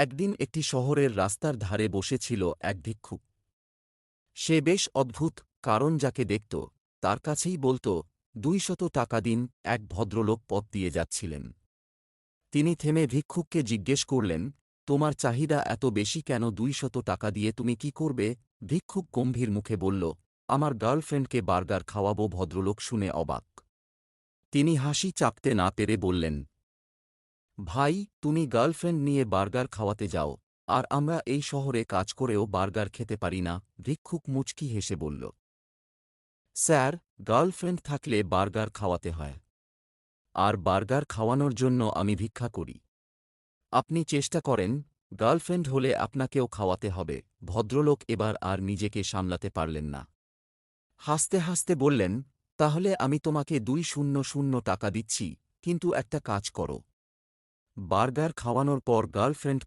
একদিন একটি শহরের রাস্তার ধারে বসেছিল এক ভিক্ষুক। সে বেশ অদ্ভুত, কারণ যাকে দেখত তার কাছেই বলত, 200 টাকা দিন। এক ভদ্রলোক পথ দিয়ে যাচ্ছিলেন। তিনি থেমে ভিক্ষুককে জিজ্ঞেস করলেন, তোমার চাহিদা এত বেশি কেন? 200 টাকা দিয়ে তুমি কি করবে? ভিক্ষুক গম্ভীর মুখে বলল, আমার গার্লফ্রেন্ডকে বার্গার খাওয়াবো। ভদ্রলোক শুনে অবাক। তিনি হাসি চাপতে না পেরে বললেন, ভাই, তুমি গার্লফ্রেন্ড নিয়ে বার্গার খাওয়াতে যাও, আর আমরা এই শহরে কাজ করেও বার্গার খেতে পারি না? ভিক্ষুক মুচকি হেসে বলল, স্যার, গার্লফ্রেন্ড থাকলে বার্গার খাওয়াতে হয়, আর বার্গার খাওয়ানোর জন্য আমি ভিক্ষা করি। আপনি চেষ্টা করেন, গার্লফ্রেন্ড হলে আপনাকেও খাওয়াতে হবে। ভদ্রলোক এবার আর নিজেকে সামলাতে পারলেন না। হাসতে হাসতে বললেন, তাহলে আমি তোমাকে 200 টাকা দিচ্ছি, কিন্তু একটা কাজ করো। বার্গার খাওয়ানোর পর গার্লফ্রেন্ড